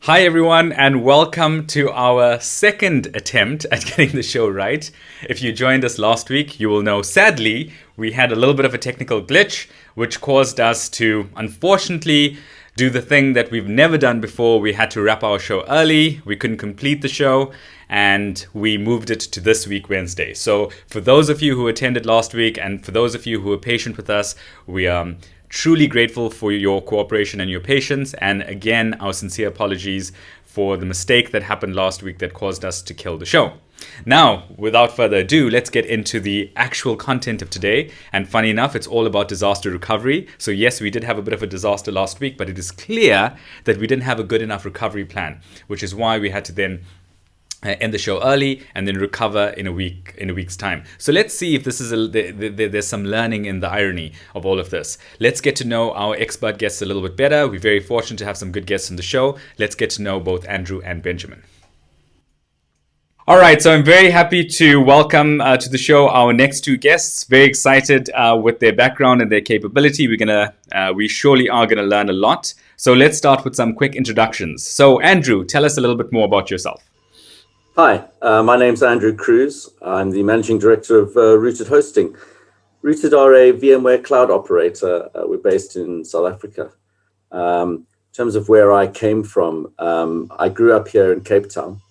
Hi, everyone, and welcome to our second attempt at getting the show right. If you joined us last week, you will know, sadly, we had a little bit of a technical glitch, which caused us to, unfortunately, do the thing that we've never done before. We had to wrap our show early, we couldn't complete the show, and we moved it to this week, Wednesday. So for those of you who attended last week, and for those of you who were patient with us, we are truly grateful for your cooperation and your patience. And again, our sincere apologies for the mistake that happened last week that caused us to kill the show. Now, without further ado, let's get into the actual content of today. And funny enough, it's all about disaster recovery. So yes, we did have a bit of a disaster last week, but it is clear that we didn't have a good enough recovery plan, which is why we had to then end the show early and then recover in a week's time. So let's see if this is there's some learning in the irony of all of this. Let's get to know our expert guests a little bit better. We're very fortunate to have some good guests on the show. Let's get to know both Andrew and Benjamin. All right, so I'm very happy to welcome to the show our next two guests. Very excited with their background and their capability. We surely are gonna learn a lot. So let's start with some quick introductions. So Andrew, tell us a little bit more about yourself. Hi, my name's Andrew Cruz. I'm the Managing Director of Rooted Hosting. Rooted are a VMware cloud operator. We're based in South Africa. In terms of where I came from, I grew up here in Cape Town,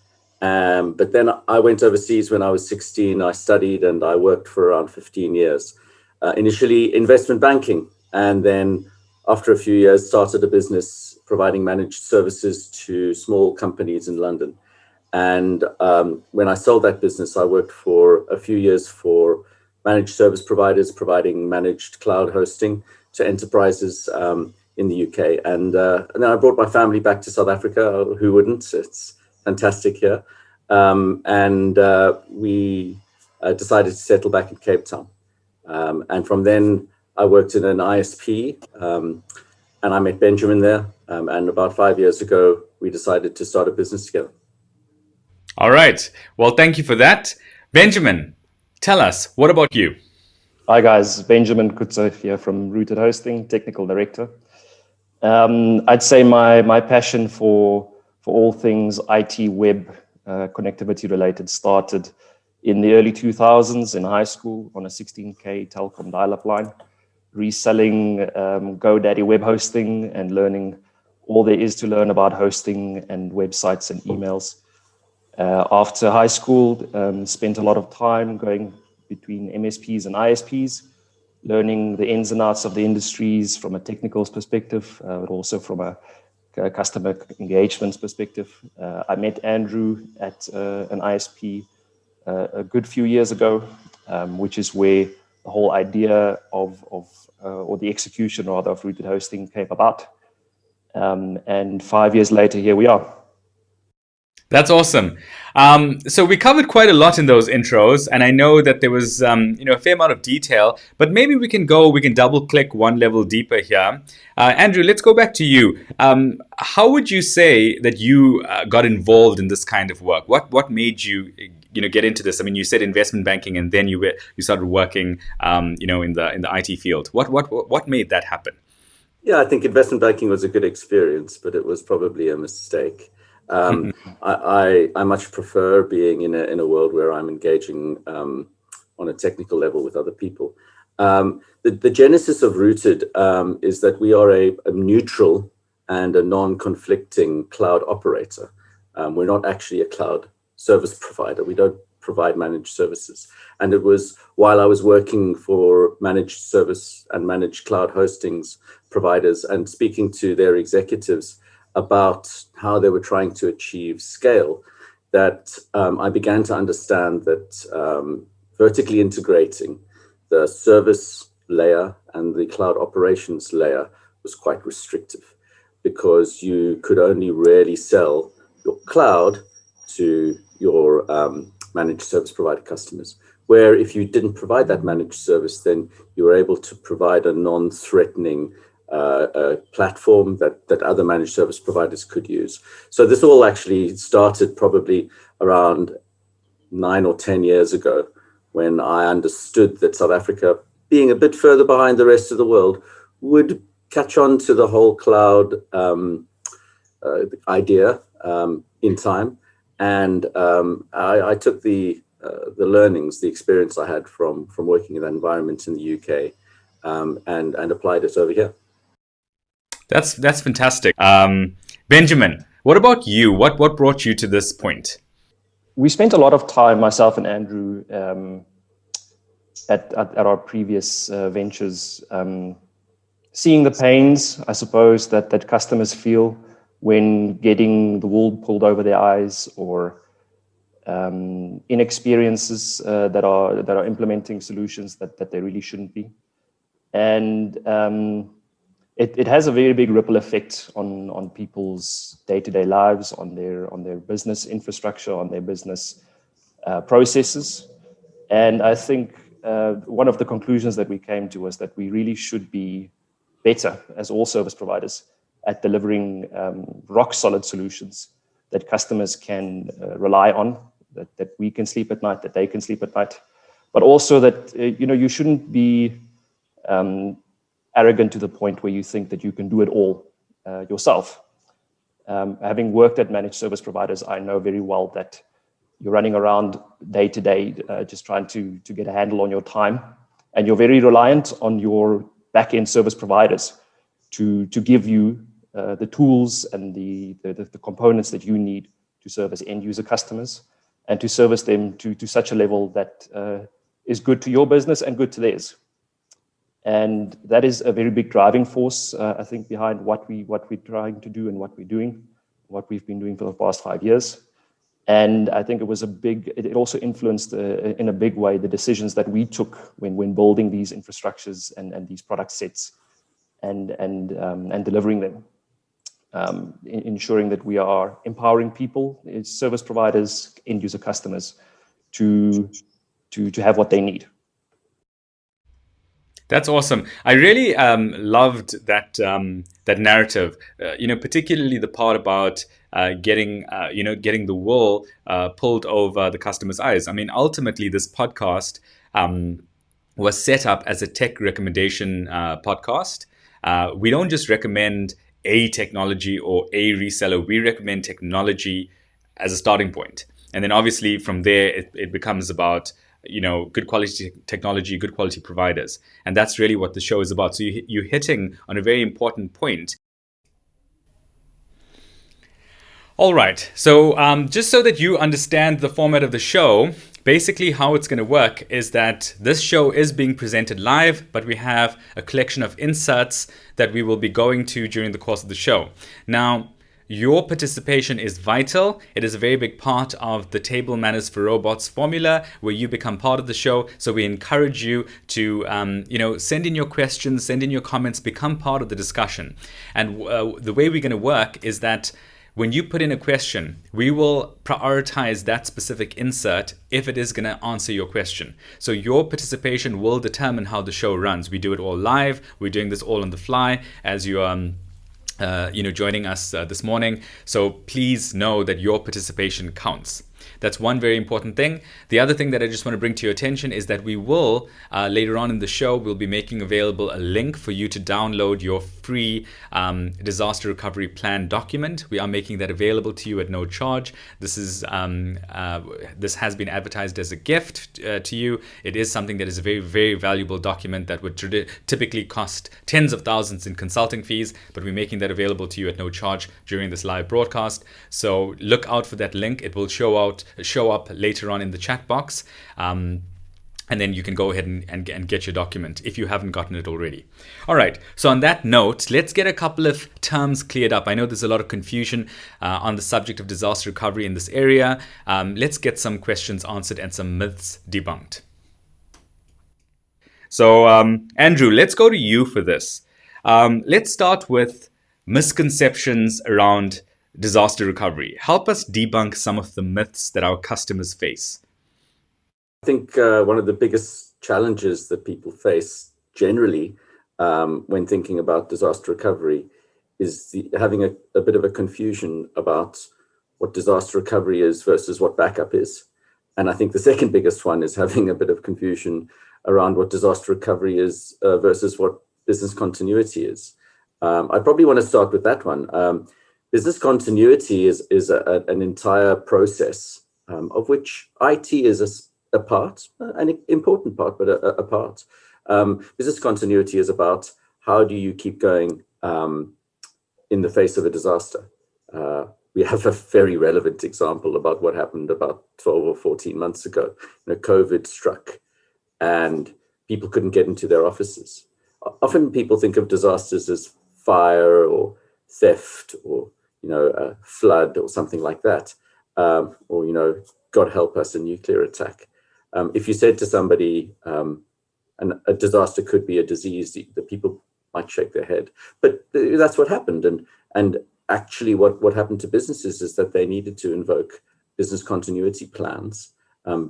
but then I went overseas when I was 16. I studied and I worked for around 15 years. Initially investment banking, and then after a few years started a business providing managed services to small companies in London. And when I sold that business, I worked for a few years for managed service providers providing managed cloud hosting to enterprises in the UK. And then I brought my family back to South Africa. Who wouldn't? It's fantastic here. We decided to settle back in Cape Town. And from then, I worked in an ISP, and I met Benjamin there. And about 5 years ago, we decided to start a business together. All right. Well, thank you for that. Benjamin, tell us, what about you? Hi guys, Benjamin Coetzer here from Rooted Hosting, Technical Director. I'd say my passion for all things IT web connectivity related started in the early 2000s in high school on a 16K telecom dial-up line, reselling GoDaddy web hosting and learning all there is to learn about hosting and websites and emails. After high school, spent a lot of time going between MSPs and ISPs, learning the ins and outs of the industries from a technical perspective, but also from a customer engagement perspective. I met Andrew at an ISP a good few years ago, which is where the whole idea or the execution rather of Rooted Hosting came about. And 5 years later, here we are. That's awesome. So we covered quite a lot in those intros, and I know that there was a fair amount of detail, but maybe we can double click one level deeper here. Andrew, let's go back to you. How would you say that you got involved in this kind of work? What made you get into this? I mean, you said investment banking, and then you started working in the IT field. What made that happen? Yeah, I think investment banking was a good experience, but it was probably a mistake. I much prefer being in a world where I'm engaging on a technical level with other people. The genesis of Rooted is that we are a neutral and a non-conflicting cloud operator. We're not actually a cloud service provider. We don't provide managed services. And it was while I was working for managed service and managed cloud hostings providers and speaking to their executives about how they were trying to achieve scale, that I began to understand that vertically integrating the service layer and the cloud operations layer was quite restrictive, because you could only really sell your cloud to your managed service provider customers. Where if you didn't provide that managed service, then you were able to provide a non-threatening a platform that other managed service providers could use. So this all actually started probably around 9 or 10 years ago, when I understood that South Africa, being a bit further behind the rest of the world, would catch on to the whole cloud idea in time, and I took the learnings, the experience I had from working in that environment in the UK, and applied it over here. That's fantastic. Benjamin, what about you? What brought you to this point? We spent a lot of time, myself and Andrew, at our previous ventures, seeing the pains, I suppose, that customers feel when getting the wool pulled over their eyes, or inexperiences that are implementing solutions that they really shouldn't be. And it has a very big ripple effect on people's day-to-day lives, on their business infrastructure, on their business processes. And I think one of the conclusions that we came to was that we really should be better, as all service providers, at delivering rock-solid solutions that customers can rely on, that we can sleep at night, that they can sleep at night, but also that you shouldn't be arrogant to the point where you think that you can do it all yourself. Having worked at managed service providers, I know very well that you're running around day to day, just trying to get a handle on your time, and you're very reliant on your back-end service providers to give you the tools and the components that you need to service end user customers, and to service them to such a level that is good to your business and good to theirs. And that is a very big driving force, I think, behind what we're trying to do and what we're doing, what we've been doing for the past 5 years. And I think it also influenced in a big way the decisions that we took when building these infrastructures and these product sets and delivering them, ensuring that we are empowering people, service providers, end user customers, to have what they need. That's awesome. I really loved that narrative. Particularly the part about getting the wool pulled over the customer's eyes. I mean, ultimately, this podcast was set up as a tech recommendation podcast. We don't just recommend a technology or a reseller. We recommend technology as a starting point, and then obviously from there it becomes about good quality technology, good quality providers. And that's really what the show is about. So you're hitting on a very important point. All right. So just so that you understand the format of the show, basically how it's going to work is that this show is being presented live, but we have a collection of inserts that we will be going to during the course of the show. Now, your participation is vital. It is a very big part of the Table Manners for Robots formula, where you become part of the show. So we encourage you to, send in your questions, send in your comments, become part of the discussion. And the way we're going to work is that when you put in a question, we will prioritize that specific insert if it is going to answer your question. So your participation will determine how the show runs. We do it all live. We're doing this all on the fly as you joining us this morning. So please know that your participation counts. That's one very important thing. The other thing that I just want to bring to your attention is that we will, later on in the show, we'll be making available a link for you to download your free disaster recovery plan document. We are making that available to you at no charge. This has been advertised as a gift to you. It is something that is a very, very valuable document that would typically cost tens of thousands in consulting fees, but we're making that available to you at no charge during this live broadcast. So look out for that link. It will show up later on in the chat box, and then you can go ahead and get your document if you haven't gotten it already. All right, so on that note, let's get a couple of terms cleared up. I know there's a lot of confusion on the subject of disaster recovery in this area. Let's get some questions answered and some myths debunked. So Andrew, let's go to you for this. Let's start with misconceptions around disaster recovery. Help us debunk some of the myths that our customers face. I think one of the biggest challenges that people face generally when thinking about disaster recovery is having a bit of a confusion about what disaster recovery is versus what backup is. And I think the second biggest one is having a bit of confusion around what disaster recovery is versus what business continuity is. I probably want to start with that one. business continuity is an entire process of which IT is a part, an important part, but a part. Business continuity is about how do you keep going in the face of a disaster. We have a very relevant example about what happened about 12 or 14 months ago. COVID struck and people couldn't get into their offices. Often people think of disasters as fire or theft or a flood or something like that, or God help us, a nuclear attack. If you said to somebody, a disaster could be a disease, the people might shake their head. But that's what happened. And actually what happened to businesses is that they needed to invoke business continuity plans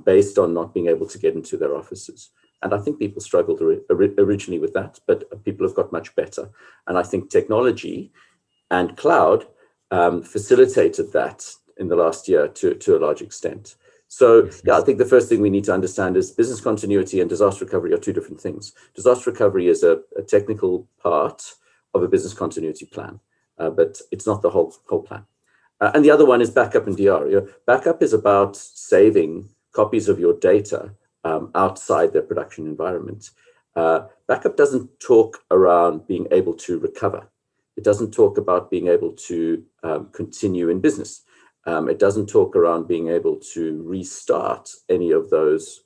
based on not being able to get into their offices. And I think people struggled originally with that, but people have got much better. And I think technology and cloud facilitated that in the last year to a large extent. So I think the first thing we need to understand is business continuity and disaster recovery are two different things. Disaster recovery is a technical part of a business continuity plan, but it's not the whole plan. And the other one is backup and DR. Backup is about saving copies of your data outside their production environment. Backup doesn't talk around being able to recover. It doesn't talk about being able to continue in business. It doesn't talk around being able to restart any of those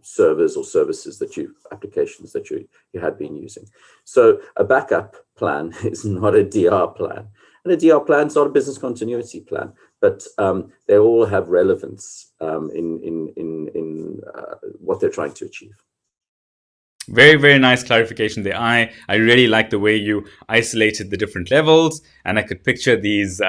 servers or services applications that you had been using. So a backup plan is not a DR plan. And a DR plan is not a business continuity plan, but they all have relevance in what they're trying to achieve. Very, very nice clarification there. I really like the way you isolated the different levels, and I could picture these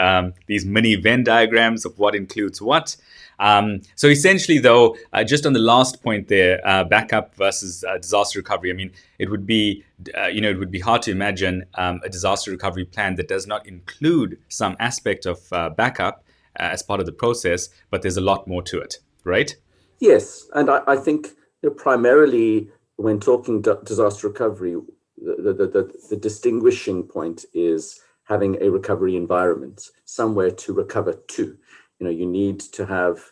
mini Venn diagrams of what includes what. So essentially, though, just on the last point there, backup versus disaster recovery. I mean, it would be hard to imagine a disaster recovery plan that does not include some aspect of backup as part of the process, but there's a lot more to it, right? Yes, and I think primarily, when talking disaster recovery, the distinguishing point is having a recovery environment, somewhere to recover to. You need to have,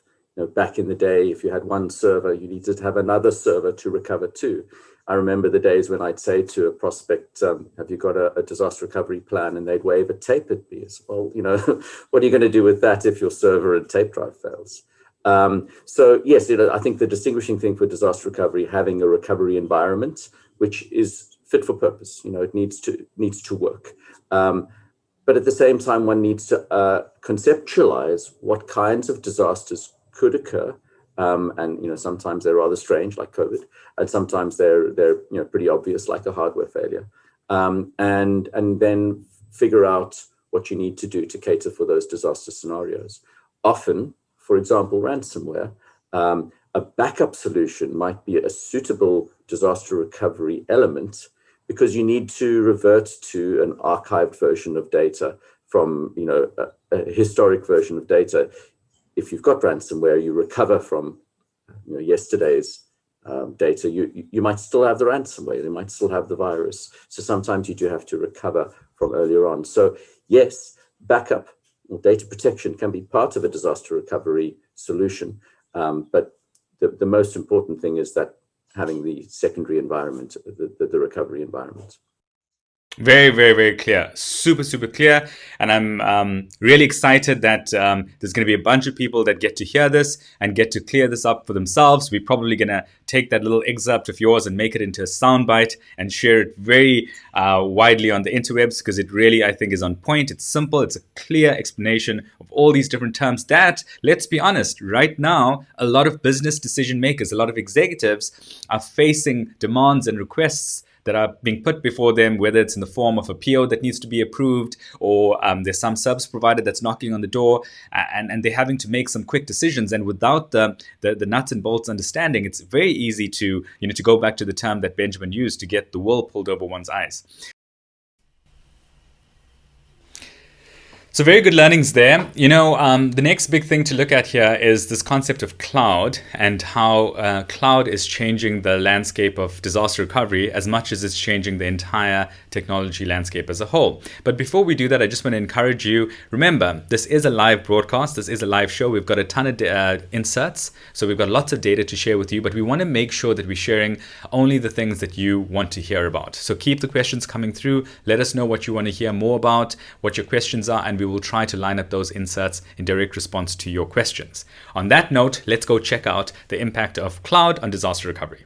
back in the day, if you had one server, you needed to have another server to recover to. I remember the days when I'd say to a prospect, have you got a disaster recovery plan? And they'd wave a tape at me as well. What are you going to do with that if your server and tape drive fails? So yes, I think the distinguishing thing for disaster recovery, having a recovery environment which is fit for purpose. It needs to work, but at the same time, one needs to conceptualize what kinds of disasters could occur, and sometimes they're rather strange, like COVID, and sometimes they're pretty obvious, like a hardware failure, and then figure out what you need to do to cater for those disaster scenarios. Often, for example, ransomware, a backup solution might be a suitable disaster recovery element because you need to revert to an archived version of data from a historic version of data. If you've got ransomware, you recover from yesterday's data. You might still have the ransomware, you might still have the virus. So sometimes you do have to recover from earlier on. So yes, backup or data protection can be part of a disaster recovery solution, but the most important thing is that having the secondary environment, the recovery environment. Very, very, very clear. Super, super clear. And I'm really excited that there's going to be a bunch of people that get to hear this and get to clear this up for themselves. We're probably going to take that little excerpt of yours and make it into a soundbite and share it very widely on the interwebs, because it really, I think, is on point. It's simple. It's a clear explanation of all these different terms that, let's be honest, right now, a lot of business decision makers, a lot of executives are facing demands and requests that are being put before them, whether it's in the form of a PO that needs to be approved, or there's some service provider that's knocking on the door, and they're having to make some quick decisions. And without the nuts and bolts understanding, it's very easy to go back to the term that Benjamin used, to get the wool pulled over one's eyes. So very good learnings there. The next big thing to look at here is this concept of cloud and how cloud is changing the landscape of disaster recovery as much as it's changing the entire technology landscape as a whole. But before we do that, I just want to encourage you, remember, this is a live broadcast. This is a live show. We've got a ton of inserts. So we've got lots of data to share with you, but we want to make sure that we're sharing only the things that you want to hear about. So keep the questions coming through. Let us know what you want to hear more about, what your questions are, and we will try to line up those inserts in direct response to your questions. On that note, let's go check out the impact of cloud on disaster recovery.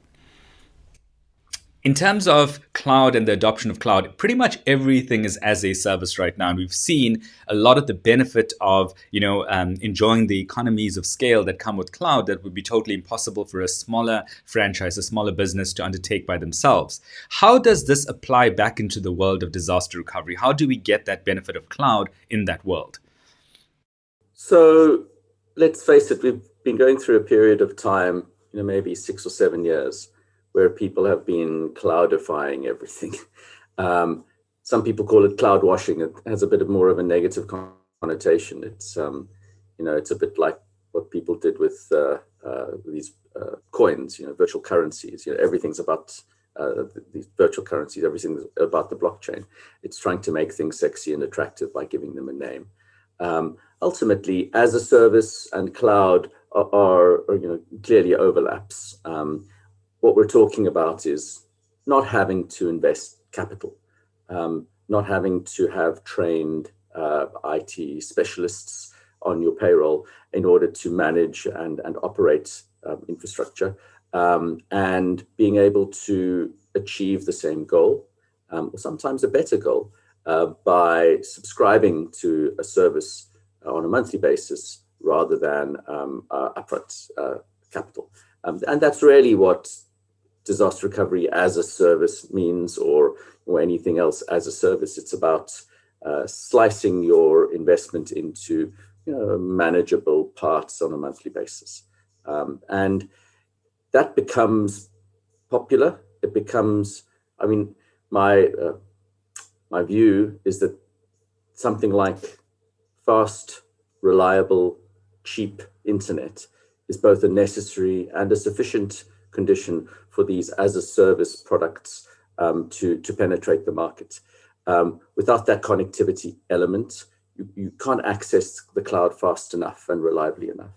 In terms of cloud and the adoption of cloud, pretty much everything is as a service right now. And we've seen a lot of the benefit of, enjoying the economies of scale that come with cloud that would be totally impossible for a smaller franchise, a smaller business to undertake by themselves. How does this apply back into the world of disaster recovery? How do we get that benefit of cloud in that world? So let's face it, we've been going through a period of time, maybe 6 or 7 years, where people have been cloudifying everything. Some people call it cloud washing. It has a bit more of a negative connotation. It's it's a bit like what people did with these coins, virtual currencies. Everything's about these virtual currencies. Everything's about the blockchain. It's trying to make things sexy and attractive by giving them a name. Ultimately, as a service and cloud are clearly overlaps. What we're talking about is not having to invest capital, not having to have trained IT specialists on your payroll in order to manage and operate infrastructure, and being able to achieve the same goal, or sometimes a better goal, by subscribing to a service on a monthly basis rather than upfront capital. And that's really what disaster recovery as a service means, or anything else as a service. It's about slicing your investment into manageable parts on a monthly basis, and that becomes popular. It becomes, my view is that something like fast, reliable, cheap internet is both a necessary and a sufficient condition for these as a service products to penetrate the market. Without that connectivity element, you can't access the cloud fast enough and reliably enough.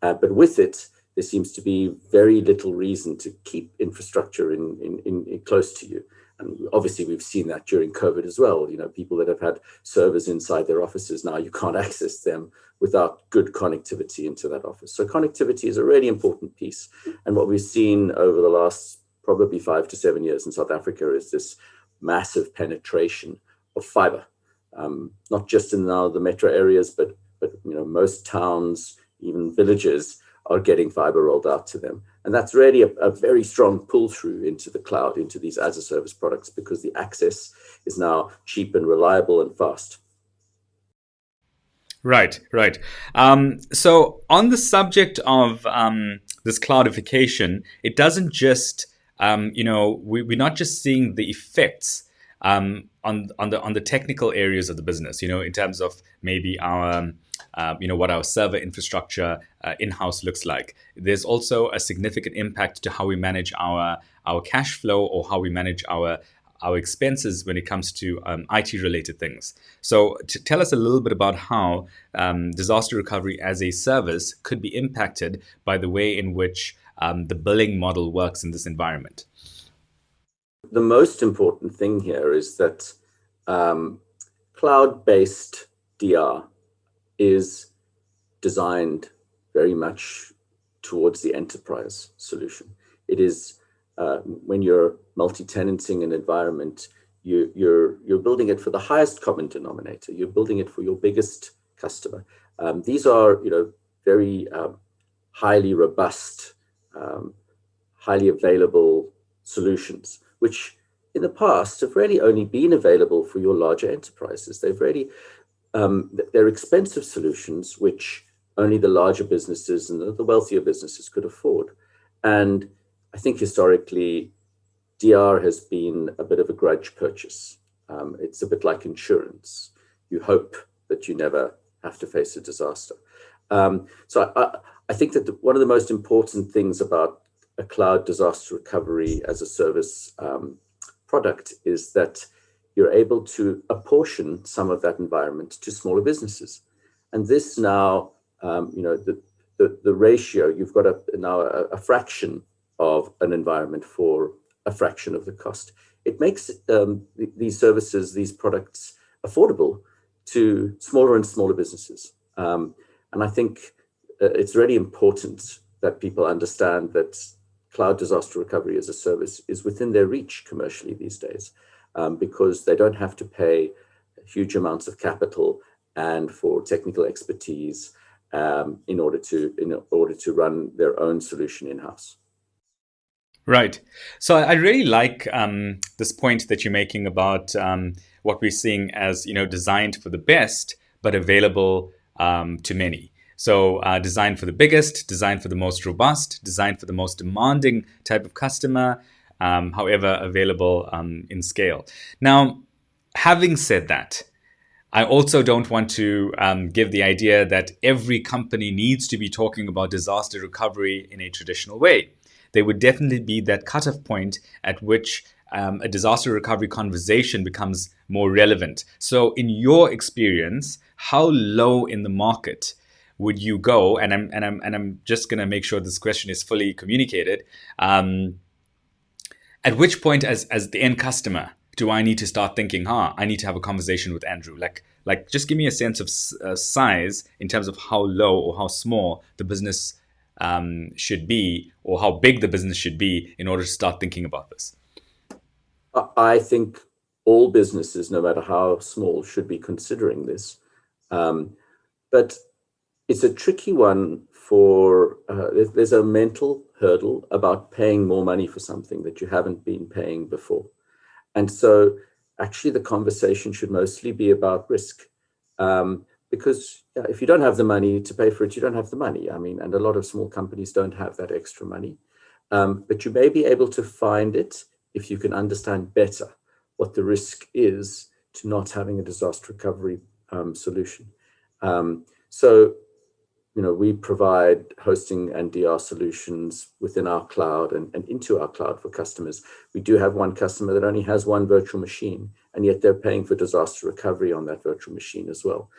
But with it, there seems to be very little reason to keep infrastructure in close to you. And obviously, we've seen that during COVID as well. People that have had servers inside their offices, now you can't access them without good connectivity into that office. So connectivity is a really important piece. And what we've seen over the last probably 5 to 7 years in South Africa is this massive penetration of fiber, not just in now the metro areas, but most towns, even villages, are getting fiber rolled out to them. And that's really a very strong pull through into the cloud, into these as a service products, because the access is now cheap and reliable and fast. Right. So on the subject of this cloudification, it doesn't just, we're not just seeing the effects on the technical areas of the business, in terms of maybe our what our server infrastructure in-house looks like. There's also a significant impact to how we manage our cash flow, or how we manage our expenses when it comes to IT related things. So tell us a little bit about how disaster recovery as a service could be impacted by the way in which the billing model works in this environment. The most important thing here is that cloud-based DR is designed very much towards the enterprise solution. It is when you're multi-tenanting an environment, you're building it for the highest common denominator. You're building it for your biggest customer. These are very highly robust, highly available solutions, which in the past have really only been available for your larger enterprises. They've really they're expensive solutions which only the larger businesses and the wealthier businesses could afford. And I think historically, DR has been a bit of a grudge purchase. It's a bit like insurance. You hope that you never have to face a disaster. So I think that one of the most important things about a cloud disaster recovery as a service product is that you're able to apportion some of that environment to smaller businesses. And this now, the ratio, you've got now a fraction of an environment for a fraction of the cost. It makes these services, these products affordable to smaller and smaller businesses. And I think it's really important that people understand that cloud disaster recovery as a service is within their reach commercially these days, because they don't have to pay huge amounts of capital and for technical expertise in order to run their own solution in-house. Right. So I really like this point that you're making about what we're seeing as, designed for the best, but available to many. So designed for the biggest, designed for the most robust, designed for the most demanding type of customer, however available in scale. Now, having said that, I also don't want to give the idea that every company needs to be talking about disaster recovery in a traditional way. There would definitely be that cutoff point at which a disaster recovery conversation becomes more relevant. So in your experience, how low in the market would you go? And I'm just going to make sure this question is fully communicated. At which point, as the end customer, do I need to start thinking, I need to have a conversation with Andrew? Like, just give me a sense of size in terms of how low or how small the business should be, or how big the business should be in order to start thinking about this. I think all businesses, no matter how small, should be considering this. But it's a tricky one for, there's a mental hurdle about paying more money for something that you haven't been paying before. And so actually the conversation should mostly be about risk. Because if you don't have the money to pay for it, you don't have the money. I mean, and a lot of small companies don't have that extra money. But you may be able to find it if you can understand better what the risk is to not having a disaster recovery solution. So, we provide hosting and DR solutions within our cloud and into our cloud for customers. We do have one customer that only has one virtual machine, and yet they're paying for disaster recovery on that virtual machine as well,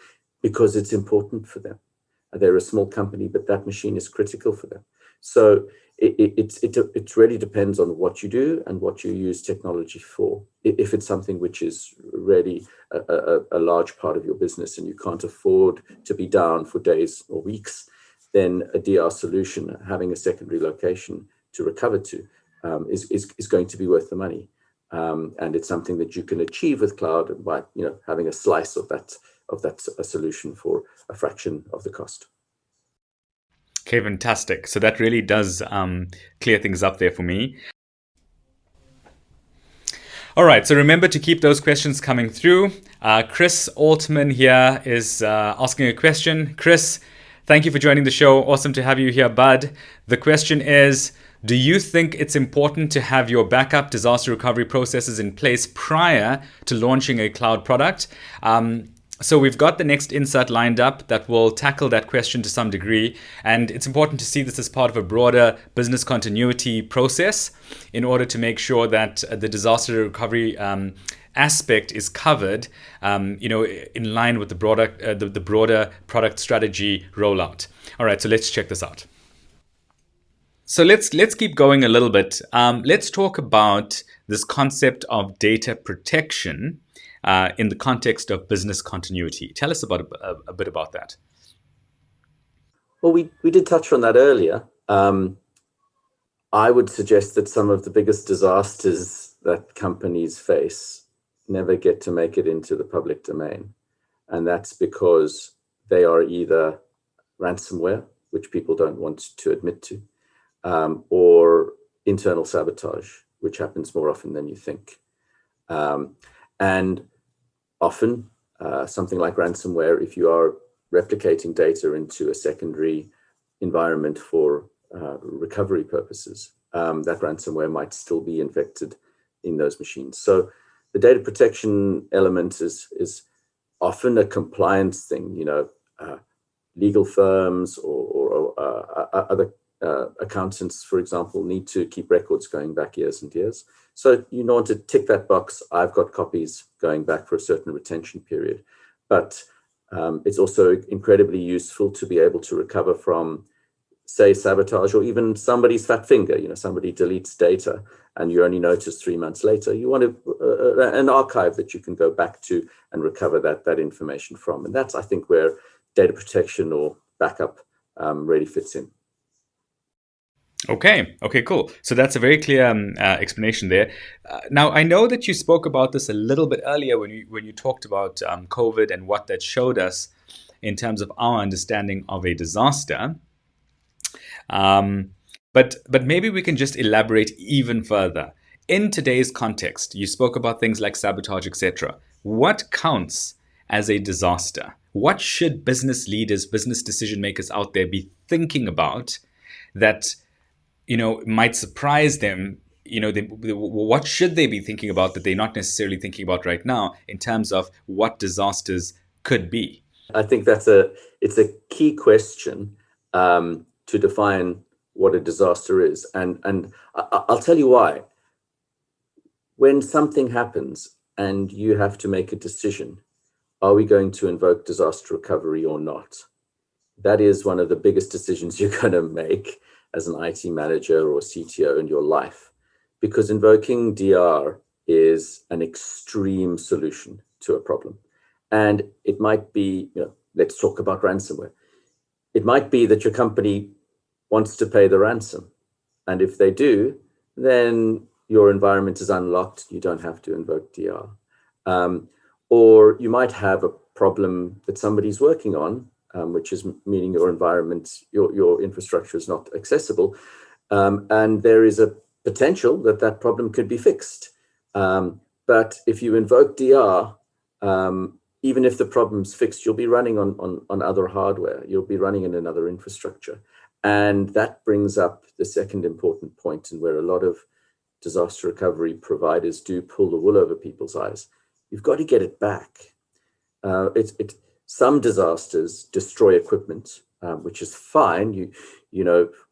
because it's important for them. They're a small company, but that machine is critical for them. So it really depends on what you do and what you use technology for. If it's something which is really a large part of your business and you can't afford to be down for days or weeks, then a DR solution, having a secondary location to recover to, is going to be worth the money. And it's something that you can achieve with cloud by having a slice of that solution for a fraction of the cost. Okay, fantastic. So that really does clear things up there for me. All right, so remember to keep those questions coming through. Chris Altman here is asking a question. Chris, thank you for joining the show. Awesome to have you here, bud. The question is, do you think it's important to have your backup disaster recovery processes in place prior to launching a cloud product? So we've got the next insert lined up that will tackle that question to some degree. And it's important to see this as part of a broader business continuity process in order to make sure that the disaster recovery aspect is covered, in line with the broader product strategy rollout. All right, so let's check this out. So let's keep going a little bit. Let's talk about this concept of data protection in the context of business continuity. Tell us about a bit about that. Well, we did touch on that earlier. I would suggest that some of the biggest disasters that companies face never get to make it into the public domain. And that's because they are either ransomware, which people don't want to admit to, or internal sabotage, which happens more often than you think. And often, something like ransomware, if you are replicating data into a secondary environment for recovery purposes, that ransomware might still be infected in those machines. So the data protection element is often a compliance thing. Legal firms or other accountants, for example, need to keep records going back years and years. So you want to tick that box. I've got copies going back for a certain retention period. But it's also incredibly useful to be able to recover from, say, sabotage, or even somebody's fat finger. Somebody deletes data and you only notice 3 months later. You want an archive that you can go back to and recover that information from. And that's, I think, where data protection or backup really fits in. Okay, cool. So that's a very clear explanation there. Now, I know that you spoke about this a little bit earlier when you talked about COVID and what that showed us in terms of our understanding of a disaster. But maybe we can just elaborate even further. In today's context, you spoke about things like sabotage, etc. What counts as a disaster? What should business leaders, business decision makers out there be thinking about that might surprise them? What should they be thinking about that they're not necessarily thinking about right now in terms of what disasters could be? I think it's a key question to define what a disaster is. And I'll tell you why. When something happens and you have to make a decision, are we going to invoke disaster recovery or not? That is one of the biggest decisions you're going to make as an IT manager or CTO in your life, because invoking DR is an extreme solution to a problem. And it might be, let's talk about ransomware. It might be that your company wants to pay the ransom. And if they do, then your environment is unlocked. You don't have to invoke DR. Or you might have a problem that somebody's working on, which is meaning your environment, your infrastructure is not accessible. And there is a potential that problem could be fixed. But if you invoke DR, even if the problem's fixed, you'll be running on other hardware. You'll be running in another infrastructure. And that brings up the second important point, and where a lot of disaster recovery providers do pull the wool over people's eyes. You've got to get it back. Some disasters destroy equipment, which is fine.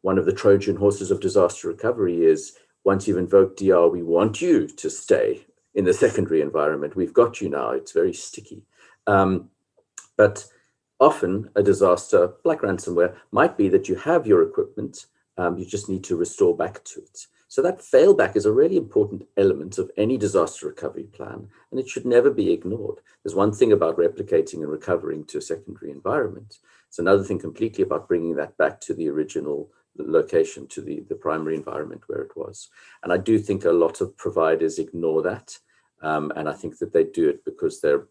One of the Trojan horses of disaster recovery is, once you've invoked DR, we want you to stay in the secondary environment. We've got you now. It's very sticky. But often a disaster like ransomware might be that you have your equipment, you just need to restore back to it. So that failback is a really important element of any disaster recovery plan, and it should never be ignored. There's one thing about replicating and recovering to a secondary environment. It's another thing completely about bringing that back to the original location, to the primary environment where it was. And I do think a lot of providers ignore that. And I think that they do it because they're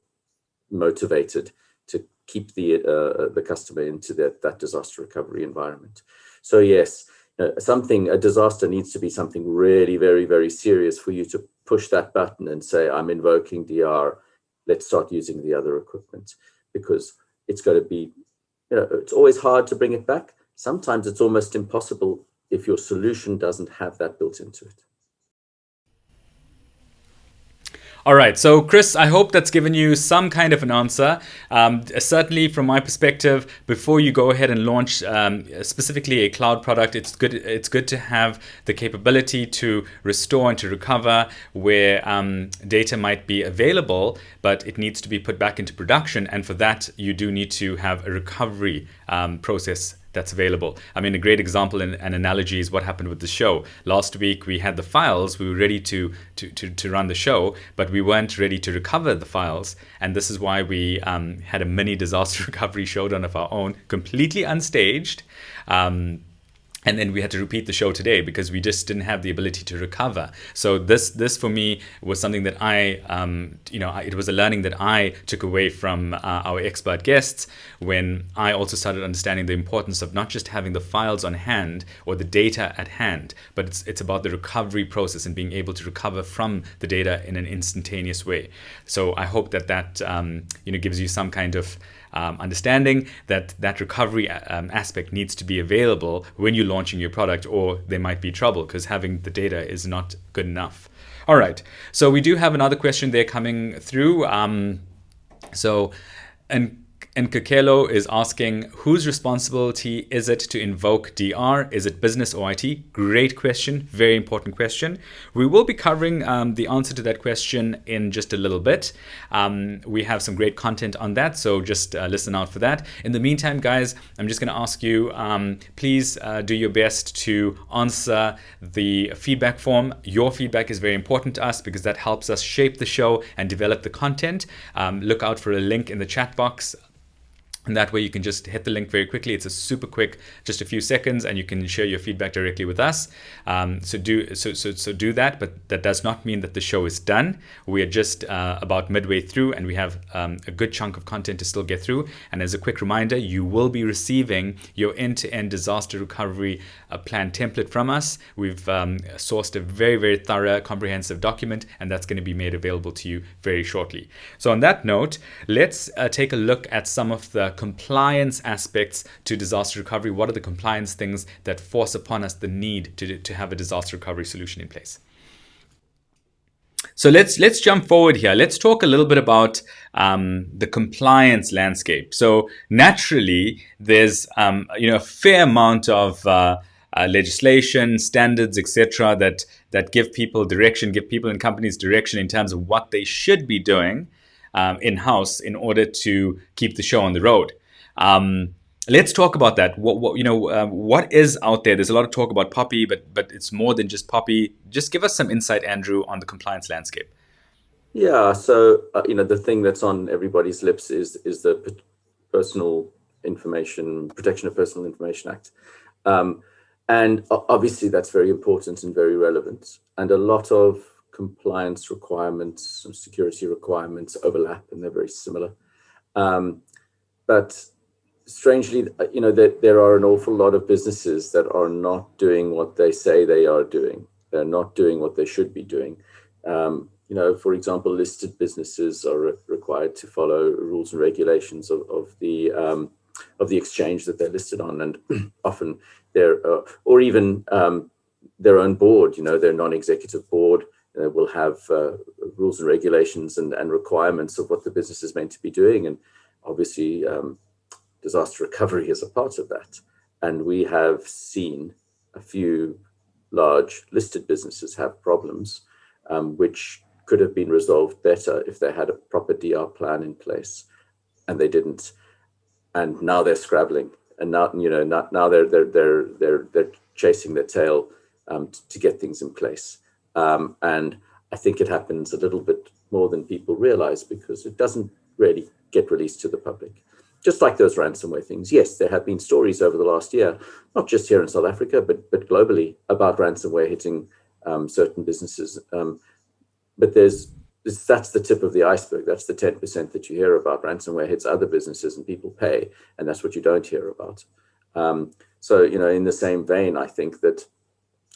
motivated to keep the customer into that disaster recovery environment. So yes, a disaster needs to be something really very, very serious for you to push that button and say, I'm invoking DR, let's start using the other equipment, because it's got to be, it's always hard to bring it back. Sometimes it's almost impossible if your solution doesn't have that built into it. All right, so Chris, I hope that's given you some kind of an answer. Certainly from my perspective, before you go ahead and launch specifically a cloud product, it's good to have the capability to restore and to recover where data might be available, but it needs to be put back into production. And for that, you do need to have a recovery process that's available. I mean, a great example and analogy is what happened with the show. Last week, we had the files. We were ready to run the show, but we weren't ready to recover the files. And this is why we had a mini disaster recovery showdown of our own, completely unstaged. And then we had to repeat the show today because we just didn't have the ability to recover. So this for me was something that it was a learning that I took away from our expert guests when I also started understanding the importance of not just having the files on hand or the data at hand, but it's about the recovery process and being able to recover from the data in an instantaneous way. So I hope that gives you some kind of understanding that recovery aspect needs to be available when you're launching your product, or there might be trouble because having the data is not good enough. All right, so we do have another question there coming through. So, and Kekelo is asking, whose responsibility is it to invoke DR? Is it business or IT? Great question. Very important question. We will be covering the answer to that question in just a little bit. We have some great content on that, so just listen out for that. In the meantime, guys, I'm just going to ask you, please do your best to answer the feedback form. Your feedback is very important to us because that helps us shape the show and develop the content. Look out for a link in the chat box. And that way you can just hit the link very quickly. It's a super quick, just a few seconds, and you can share your feedback directly with us. So do that, but that does not mean that the show is done. We are just about midway through, and we have a good chunk of content to still get through. And as a quick reminder, you will be receiving your end-to-end disaster recovery plan template from us. We've sourced a very, very thorough, comprehensive document, and that's going to be made available to you very shortly. So on that note, let's take a look at some of the compliance aspects to disaster recovery. What are the compliance things that force upon us the need to have a disaster recovery solution in place? So let's jump forward here. Let's talk a little bit about the compliance landscape. So naturally, there's a fair amount of legislation, standards, etc., that give people direction, give people and companies direction in terms of what they should be doing in-house in order to keep the show on the road. Let's talk about that. What is out there? There's a lot of talk about Poppy, but it's more than just Poppy. Just give us some insight, Andrew, on the compliance landscape. Yeah, so the thing that's on everybody's lips is the Personal Information Protection of Personal Information Act, and obviously that's very important and very relevant. And a lot of compliance requirements, security requirements overlap, and they're very similar. But strangely, there are an awful lot of businesses that are not doing what they say they are doing. They're not doing what they should be doing. For example, listed businesses are required to follow rules and regulations of the exchange that they're listed on, and often they're or even their own board. Their non-executive board will have rules and regulations and requirements of what the business is meant to be doing. And obviously, disaster recovery is a part of that. And we have seen a few large listed businesses have problems, which could have been resolved better if they had a proper DR plan in place, and they didn't. And now they're scrabbling, and now they're chasing their tail to get things in place. And I think it happens a little bit more than people realize because it doesn't really get released to the public. Just like those ransomware things. Yes, there have been stories over the last year, not just here in South Africa, but globally, about ransomware hitting certain businesses. But that's the tip of the iceberg. That's the 10% that you hear about. Ransomware hits other businesses and people pay, and that's what you don't hear about. So, in the same vein, I think that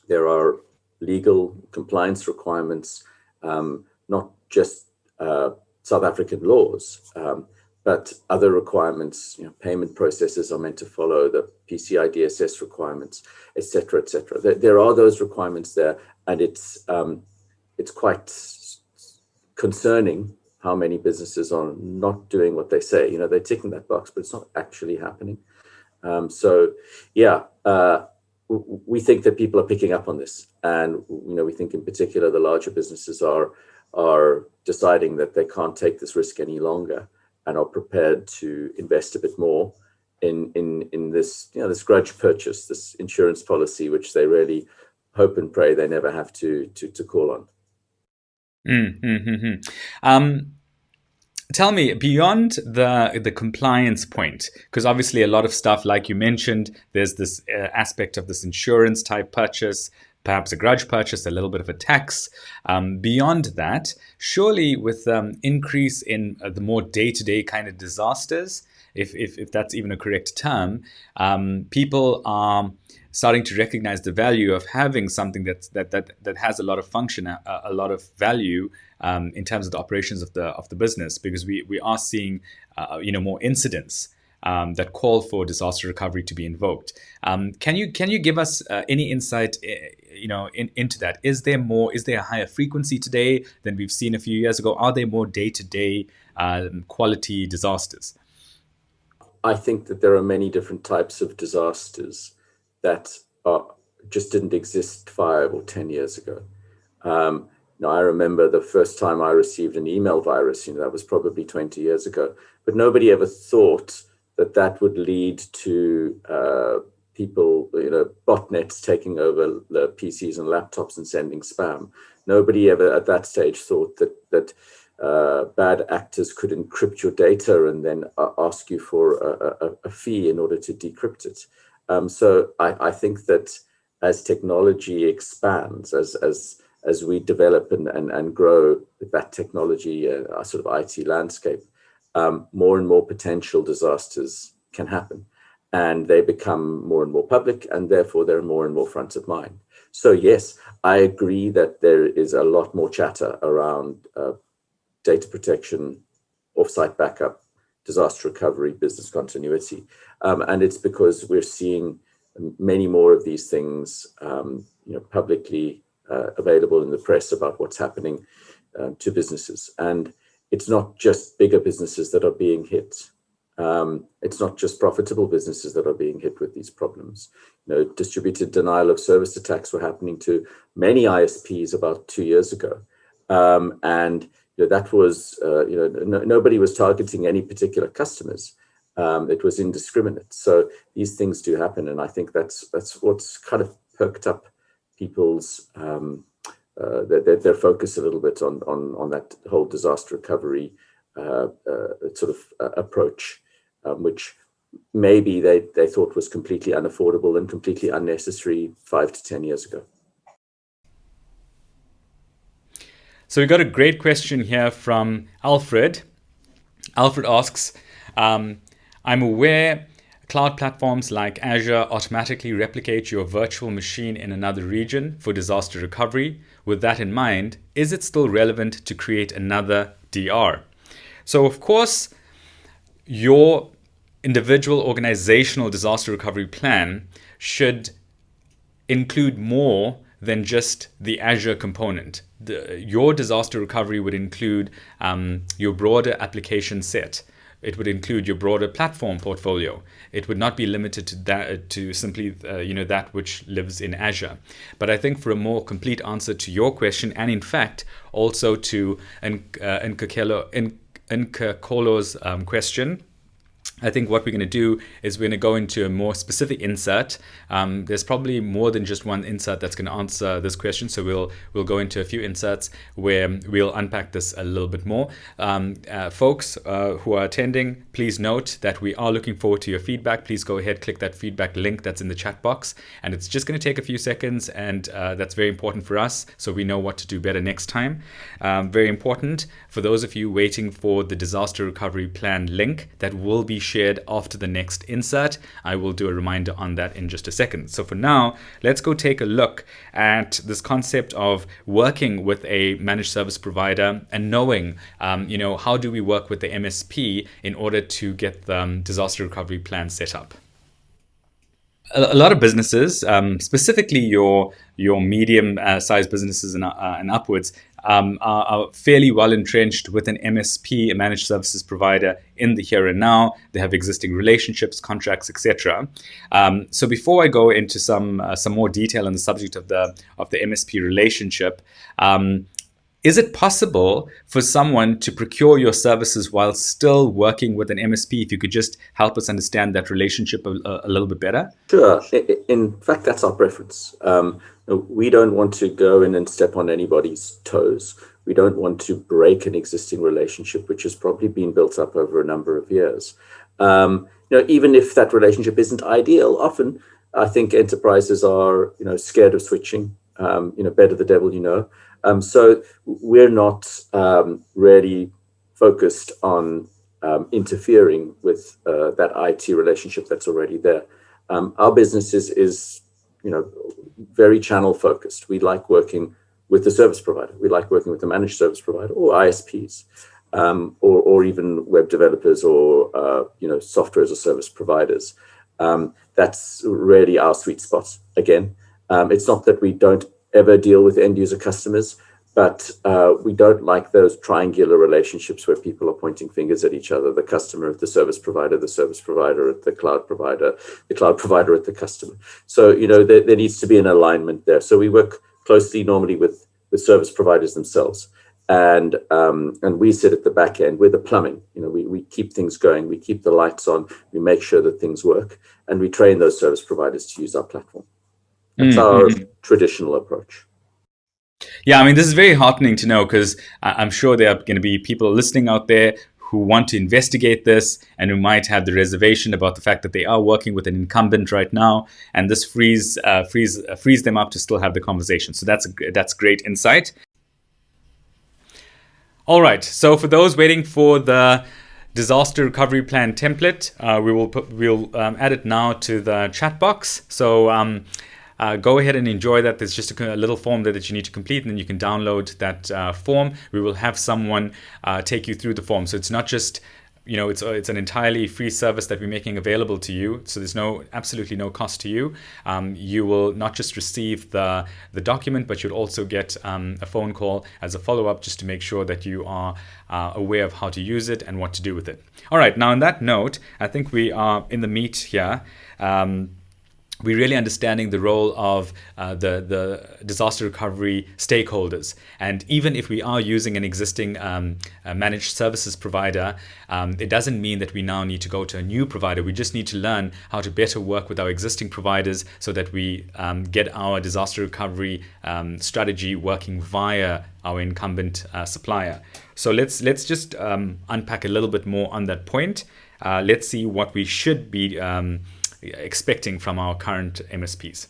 there are legal compliance requirements, not just South African laws, but other requirements. Payment processes are meant to follow the PCI DSS requirements, et cetera, et cetera. There are those requirements there, and it's quite concerning how many businesses are not doing what they say. They're ticking that box, but it's not actually happening. We think that people are picking up on this, and we think in particular the larger businesses are deciding that they can't take this risk any longer and are prepared to invest a bit more in this this grudge purchase, this insurance policy, which they really hope and pray they never have to call on. Tell me, beyond the compliance point, because obviously a lot of stuff, like you mentioned, there's this aspect of this insurance type purchase, perhaps a grudge purchase, a little bit of a tax. Beyond that, surely with increase in the more day-to-day kind of disasters, if that's even a correct term, people are starting to recognize the value of having something that has a lot of function, a lot of value in terms of the operations of the business, because we are seeing more incidents. that call for disaster recovery to be invoked. Can you give us any insight, into that? Is there a higher frequency today than we've seen a few years ago? Are there more day-to-day quality disasters? I think that there are many different types of disasters that just didn't exist 5 or 10 years ago. I remember the first time I received an email virus, that was probably 20 years ago, but nobody ever thought that that would lead to people, botnets taking over the PCs and laptops and sending spam. Nobody ever at that stage thought that bad actors could encrypt your data and then ask you for a fee in order to decrypt it. So I think that as technology expands, as we develop and grow that technology, our sort of IT landscape, more and more potential disasters can happen, and they become more and more public, and therefore they're more and more front of mind. So yes, I agree that there is a lot more chatter around data protection, offsite backup, disaster recovery, business continuity. And it's because we're seeing many more of these things publicly available in the press about what's happening to businesses. And it's not just bigger businesses that are being hit. It's not just profitable businesses that are being hit with these problems. Distributed denial of service attacks were happening to many ISPs about 2 years ago. And that was, nobody was targeting any particular customers. It was indiscriminate. So these things do happen, and I think that's what's kind of perked up people's their focus a little bit on that whole disaster recovery sort of approach, which maybe they thought was completely unaffordable and completely unnecessary 5 to 10 years ago. So we got a great question here from Alfred. Alfred asks, I'm aware cloud platforms like Azure automatically replicate your virtual machine in another region for disaster recovery. With that in mind, is it still relevant to create another DR? So of course, your individual organizational disaster recovery plan should include more than just the Azure component. Your disaster recovery would include your broader application set. It would include your broader platform portfolio. It would not be limited to that, to simply that which lives in Azure. But I think for a more complete answer to your question, and in fact also to Nkakolo's question, I think what we're going to do is we're going to go into a more specific insert. There's probably more than just one insert that's going to answer this question, so we'll go into a few inserts where we'll unpack this a little bit more. Folks who are attending, please note that we are looking forward to your feedback. Please go ahead, click that feedback link that's in the chat box, and it's just going to take a few seconds, and that's very important for us, so we know what to do better next time. Very important for those of you waiting for the disaster recovery plan link that will be shared after the next insert. I will do a reminder on that in just a second. So for now, let's go take a look at this concept of working with a managed service provider and knowing, how do we work with the MSP in order to get the disaster recovery plan set up. A lot of businesses, specifically your medium-sized businesses and upwards, are fairly well entrenched with an MSP, a managed services provider, in the here and now. They have existing relationships, contracts, etc. So before I go into some more detail on the subject of the MSP relationship, is it possible for someone to procure your services while still working with an MSP? If you could just help us understand that relationship a little bit better. Sure. In fact, that's our preference. We don't want to go in and step on anybody's toes. We don't want to break an existing relationship, which has probably been built up over a number of years. Even if that relationship isn't ideal, often I think enterprises are, scared of switching. Better the devil you know. So we're not really focused on interfering with that IT relationship that's already there. Our business is very channel focused. We like working with the service provider. We like working with the managed service provider or ISPs. or even web developers or software as a service providers. That's really our sweet spot. Again, it's not that we don't ever deal with end user customers, but we don't like those triangular relationships where people are pointing fingers at each other: the customer at the service provider at the cloud provider at the customer. So there needs to be an alignment there. So we work closely normally with service providers themselves. And we sit at the back end. We're the plumbing. We keep things going. We keep the lights on. We make sure that things work, and we train those service providers to use our platform. That's our traditional approach. Yeah, I mean, this is very heartening to know, because I'm sure there are going to be people listening out there who want to investigate this and who might have the reservation about the fact that they are working with an incumbent right now, and this frees them up to still have the conversation. So that's great insight. All right. So for those waiting for the disaster recovery plan template, we'll add it now to the chat box. So go ahead and enjoy that. There's just a little form there that you need to complete, and then you can download that form. We will have someone take you through the form. So it's not just, it's an entirely free service that we're making available to you. So there's absolutely no cost to you. You will not just receive the document, but you'll also get a phone call as a follow-up, just to make sure that you are aware of how to use it and what to do with it. All right. Now, on that note, I think we are in the meat here. We're really understanding the role of the disaster recovery stakeholders. And even if we are using an existing managed services provider, it doesn't mean that we now need to go to a new provider. We just need to learn how to better work with our existing providers so that we get our disaster recovery strategy working via our incumbent supplier. So let's just unpack a little bit more on that point. Let's see what we should be expecting from our current MSPs.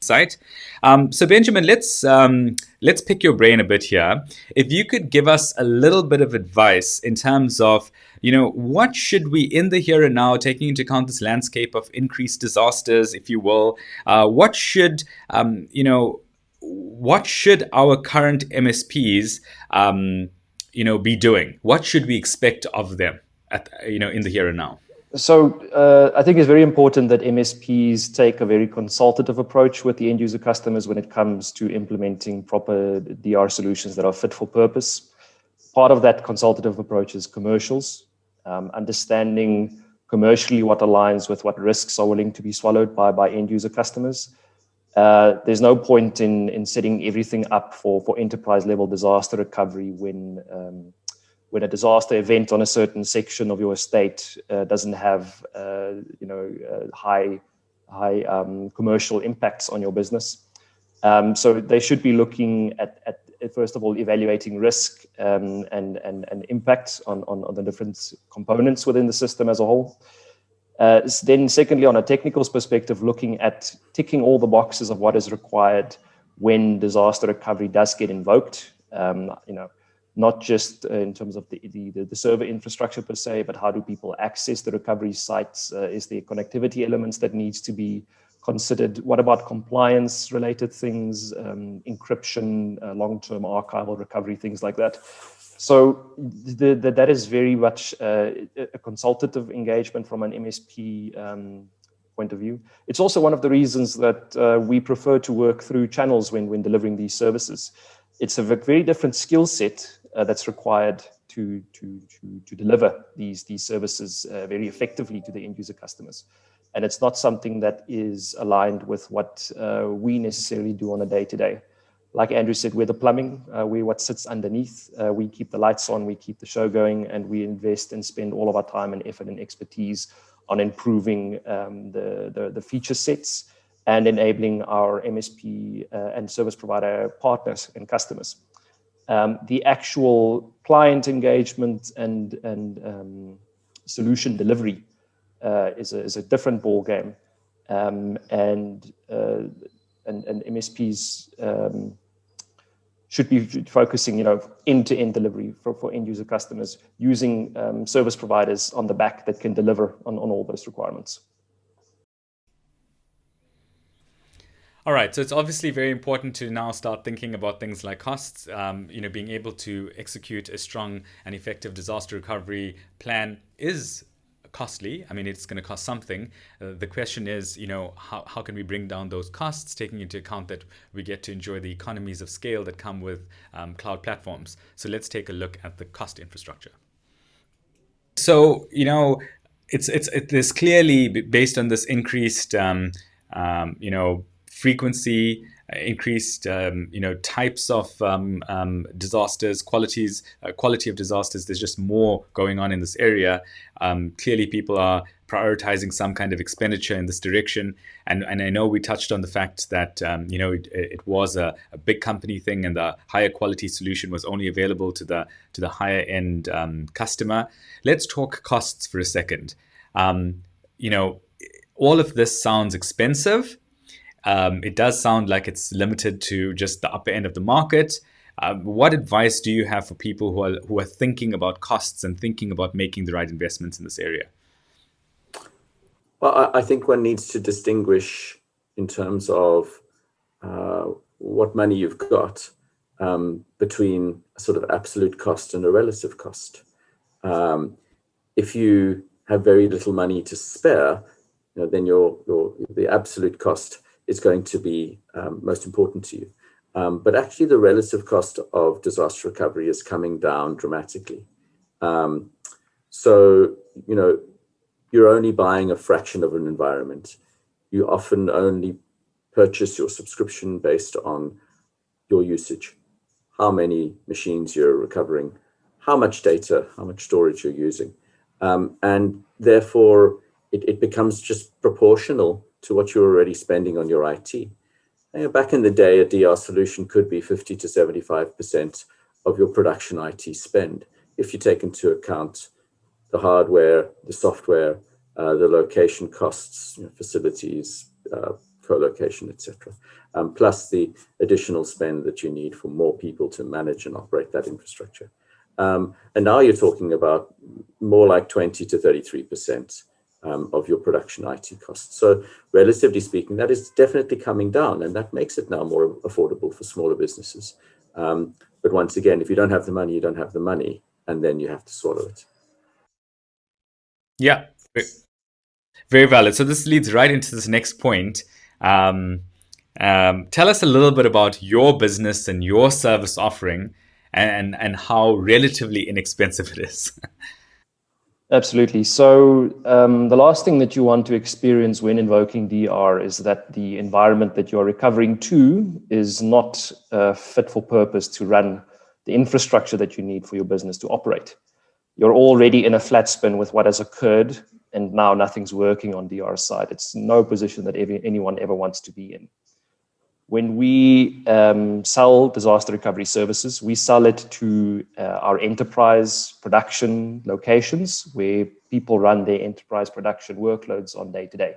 Site. So Benjamin, let's pick your brain a bit here. If you could give us a little bit of advice in terms of, what should we, in the here and now, taking into account this landscape of increased disasters, if you will, what should our current MSPs be doing? What should we expect of them in the here and now? So I think it's very important that MSPs take a very consultative approach with the end user customers when it comes to implementing proper DR solutions that are fit for purpose. Part of that consultative approach is commercials, understanding commercially what aligns with what risks are willing to be swallowed by end user customers. There's no point in setting everything up for enterprise level disaster recovery when a disaster event on a certain section of your estate doesn't have high commercial impacts on your business. So they should be looking at first of all, evaluating risk and impact on the different components within the system as a whole. Then secondly, on a technical perspective, looking at ticking all the boxes of what is required when disaster recovery does get invoked. Not just in terms of the server infrastructure per se, but how do people access the recovery sites? Is there connectivity elements that needs to be considered? What about compliance related things, encryption, long-term archival recovery, things like that? So that is very much a consultative engagement from an MSP point of view. It's also one of the reasons that we prefer to work through channels when delivering these services. It's a very different skill set that's required to deliver these services very effectively to the end user customers. And it's not something that is aligned with what we necessarily do on a day-to-day. Like Andrew said, we're the plumbing, we're what sits underneath. We keep the lights on, we keep the show going, and we invest and spend all of our time and effort and expertise on improving the feature sets and enabling our MSP and service provider partners and customers. The actual client engagement and solution delivery is a different ball game, and MSPs should be focusing, end-to-end delivery for end user customers using service providers on the back that can deliver on all those requirements. All right, so it's obviously very important to now start thinking about things like costs. Being able to execute a strong and effective disaster recovery plan is costly. I mean, it's going to cost something. The question is, how can we bring down those costs, taking into account that we get to enjoy the economies of scale that come with cloud platforms. So let's take a look at the cost infrastructure. So, there's clearly based on this increased, frequency, increased, types of disasters, quality of disasters. There's just more going on in this area. Clearly, people are prioritizing some kind of expenditure in this direction. And I know we touched on the fact that, it was a big company thing, and the higher quality solution was only available to the higher end customer. Let's talk costs for a second. All of this sounds expensive. It does sound like it's limited to just the upper end of the market. What advice do you have for people who are thinking about costs and thinking about making the right investments in this area? Well, I think one needs to distinguish in terms of what money you've got between a sort of absolute cost and a relative cost. If you have very little money to spare, then the absolute cost is going to be most important to you. But actually, the relative cost of disaster recovery is coming down dramatically. So, you're only buying a fraction of an environment. You often only purchase your subscription based on your usage, how many machines you're recovering, how much data, how much storage you're using. And therefore, it becomes just proportional to what you're already spending on your IT. Back in the day, a DR solution could be 50 to 75% of your production IT spend, if you take into account the hardware, the software, the location costs, facilities, co-location, etc., plus the additional spend that you need for more people to manage and operate that infrastructure. And now you're talking about more like 20 to 33% of your production IT costs. So relatively speaking, that is definitely coming down, and that makes it now more affordable for smaller businesses. But once again, if you don't have the money, you don't have the money, and then you have to swallow it. Yeah, very valid. So this leads right into this next point. Tell us a little bit about your business and your service offering, and how relatively inexpensive it is. Absolutely. So the last thing that you want to experience when invoking DR is that the environment that you're recovering to is not fit for purpose to run the infrastructure that you need for your business to operate. You're already in a flat spin with what has occurred, and now nothing's working on DR side. It's no position that anyone ever wants to be in. When we sell disaster recovery services, we sell it to our enterprise production locations where people run their enterprise production workloads on Daytoday.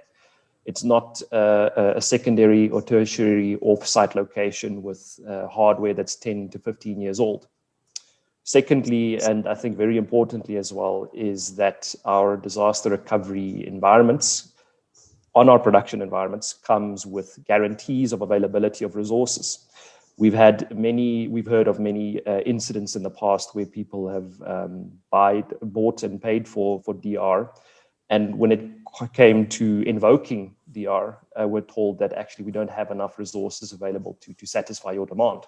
It's not a secondary or tertiary off-site location with hardware that's 10 to 15 years old. Secondly, and I think very importantly as well, is that our disaster recovery environments on our production environments comes with guarantees of availability of resources. We've heard of many incidents in the past where people have bought and paid for DR. And when it came to invoking DR, we're told that actually we don't have enough resources available to satisfy your demand.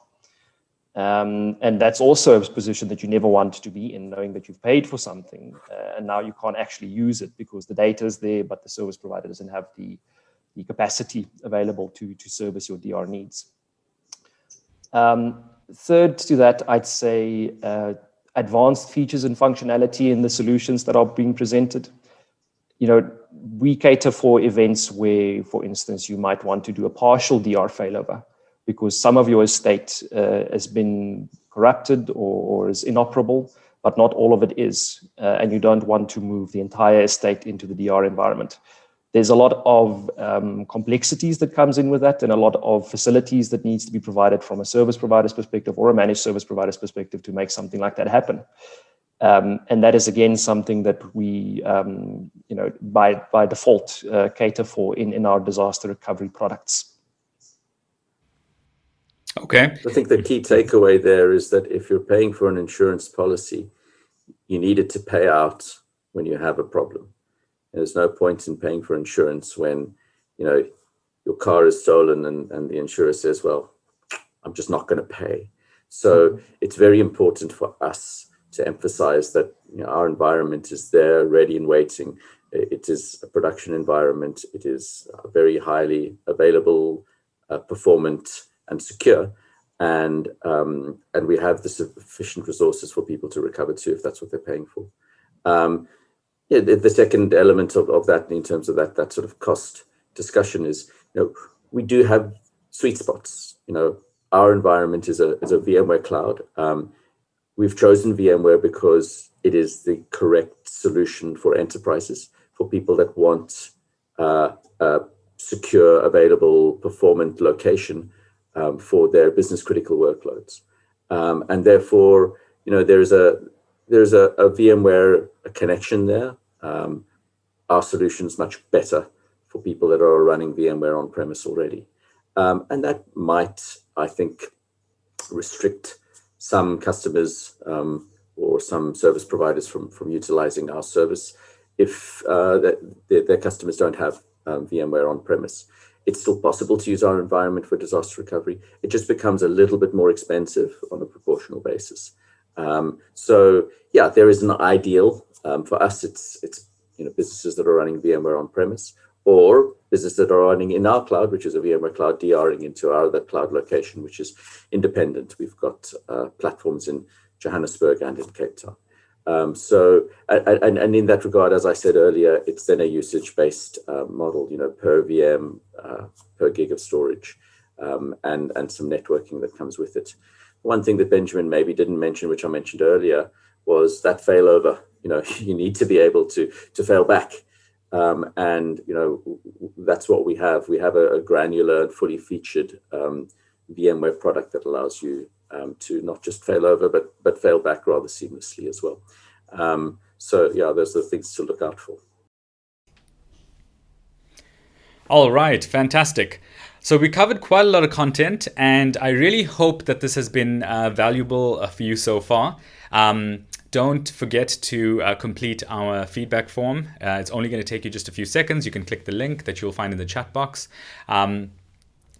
And that's also a position that you never want to be in, knowing that you've paid for something and now you can't actually use it because the data is there, but the service provider doesn't have the capacity available to service your DR needs. Third to that, I'd say advanced features and functionality in the solutions that are being presented. We cater for events where, for instance, you might want to do a partial DR failover because some of your estate has been corrupted or is inoperable, but not all of it is. And you don't want to move the entire estate into the DR environment. There's a lot of complexities that comes in with that and a lot of facilities that needs to be provided from a service provider's perspective or a managed service provider's perspective to make something like that happen. And that is, again, something that we, by default, cater for in our disaster recovery products. Okay. I think the key takeaway there is that if you're paying for an insurance policy, you need it to pay out when you have a problem. There's no point in paying for insurance when, your car is stolen and the insurer says, well, I'm just not going to pay. So it's very important for us to emphasize that our environment is there, ready and waiting. It is a production environment. It is very highly available, performant, and secure. And we have the sufficient resources for people to recover to if that's what they're paying for. The second element of that, in terms of that sort of cost discussion, is we do have sweet spots. Our environment is a VMware cloud. We've chosen VMware because it is the correct solution for enterprises, for people that want a secure, available, performant location for their business critical workloads. And therefore, there's a VMware connection there. Our solution is much better for people that are running VMware on premise already. And that might, I think, restrict some customers or some service providers from utilizing our service if their customers don't have VMware on premise. It's still possible to use our environment for disaster recovery. It just becomes a little bit more expensive on a proportional basis. So yeah, there is an ideal. For us, it's businesses that are running VMware on premise, or businesses that are running in our cloud, which is a VMware cloud, DRing into our other cloud location, which is independent. We've got platforms in Johannesburg and in Cape Town. And in that regard, as I said earlier, it's then a usage-based model, per VM, per gig of storage, and some networking that comes with it. One thing that Benjamin maybe didn't mention, which I mentioned earlier, was that failover. You need to be able to fail back. And that's what we have. We have a granular and fully featured VMware product that allows you to not just fail over, but fail back rather seamlessly as well. So yeah, those are the things to look out for. All right, fantastic. So we covered quite a lot of content, and I really hope that this has been valuable for you so far. Don't forget to complete our feedback form. It's only going to take you just a few seconds. You can click the link that you'll find in the chat box.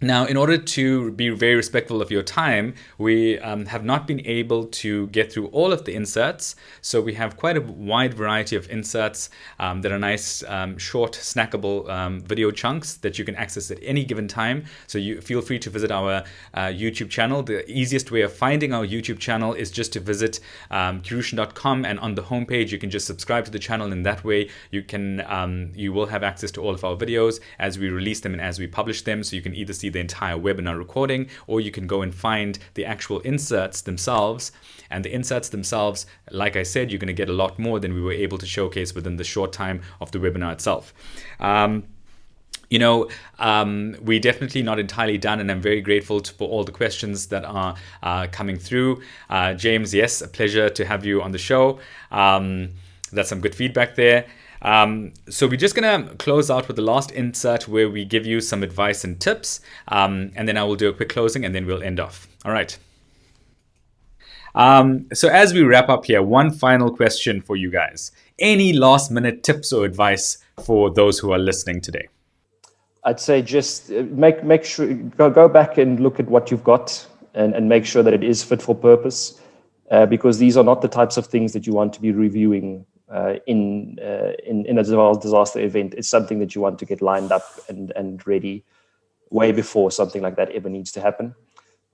Now, in order to be very respectful of your time, we have not been able to get through all of the inserts. So we have quite a wide variety of inserts that are nice, short, snackable video chunks that you can access at any given time. So you feel free to visit our YouTube channel. The easiest way of finding our YouTube channel is just to visit Kirusian.com, and on the homepage, you can just subscribe to the channel. And that way you will have access to all of our videos as we release them and as we publish them. So you can either see the entire webinar recording, or you can go and find the actual inserts themselves. And the inserts themselves, like I said, you're going to get a lot more than we were able to showcase within the short time of the webinar itself. We're definitely not entirely done, and I'm very grateful for all the questions that are coming through. James, yes, a pleasure to have you on the show. That's some good feedback there. So we're just going to close out with the last insert where we give you some advice and tips, and then I will do a quick closing, and then we'll end off. All right. So as we wrap up here, one final question for you guys. Any last minute tips or advice for those who are listening today? I'd say just make sure, go back and look at what you've got and make sure that it is fit for purpose, because these are not the types of things that you want to be reviewing in a disaster event. It's something that you want to get lined up and ready way before something like that ever needs to happen.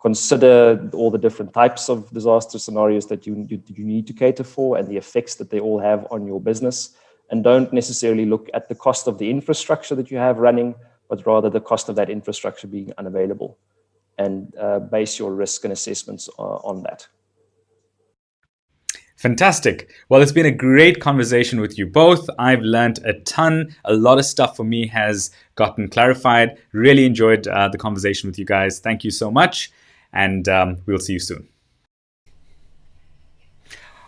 Consider all the different types of disaster scenarios that you need to cater for and the effects that they all have on your business. And don't necessarily look at the cost of the infrastructure that you have running, but rather the cost of that infrastructure being unavailable, and base your risk and assessments on that. Fantastic. Well, it's been a great conversation with you both. I've learned a ton. A lot of stuff for me has gotten clarified. Really enjoyed the conversation with you guys. Thank you so much. And we'll see you soon.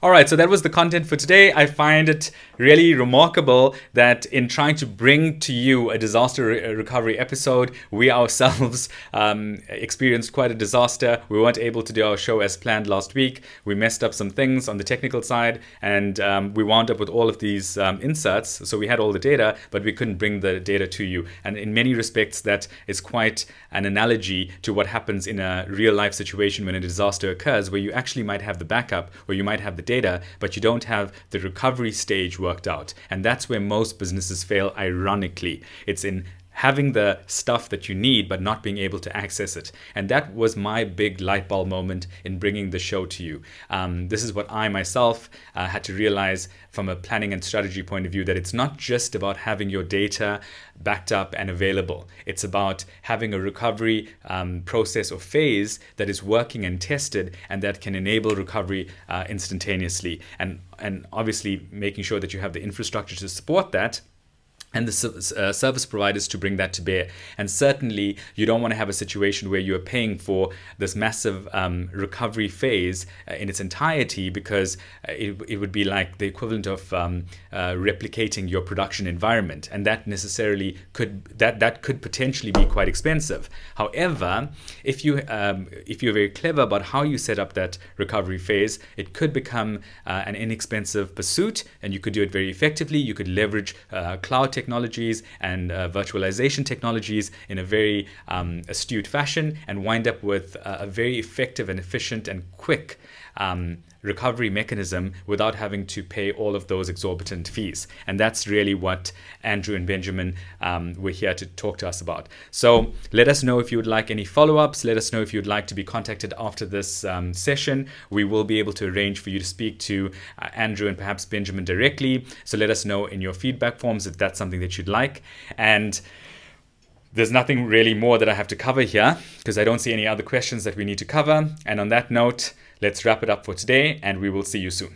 All right, so that was the content for today. I find it really remarkable that in trying to bring to you a disaster recovery episode, we ourselves experienced quite a disaster. We weren't able to do our show as planned last week. We messed up some things on the technical side, and we wound up with all of these inserts. So we had all the data, but we couldn't bring the data to you. And in many respects, that is quite an analogy to what happens in a real life situation when a disaster occurs, where you actually might have the backup, or you might have the data, but you don't have the recovery stage worked out. And that's where most businesses fail, ironically. It's in having the stuff that you need but not being able to access it. And that was my big light bulb moment in bringing the show to you. This is what I myself had to realize from a planning and strategy point of view, that it's not just about having your data backed up and available. It's about having a recovery process or phase that is working and tested, and that can enable recovery instantaneously. And obviously making sure that you have the infrastructure to support that, and the service providers to bring that to bear. And certainly you don't want to have a situation where you're paying for this massive recovery phase in its entirety, because it would be like the equivalent of replicating your production environment, and that necessarily could potentially be quite expensive. However, if you're very clever about how you set up that recovery phase, it could become an inexpensive pursuit, and you could do it very effectively. You could leverage cloud technologies and virtualization technologies in a very astute fashion, and wind up with a very effective and efficient and quick recovery mechanism without having to pay all of those exorbitant fees. And that's really what Andrew and Benjamin were here to talk to us about. So let us know if you would like any follow-ups. Let us know if you'd like to be contacted after this session. We will be able to arrange for you to speak to Andrew and perhaps Benjamin directly. So let us know in your feedback forms if that's something that you'd like. And there's nothing really more that I have to cover here, because I don't see any other questions that we need to cover. And on that note, let's wrap it up for today, and we will see you soon.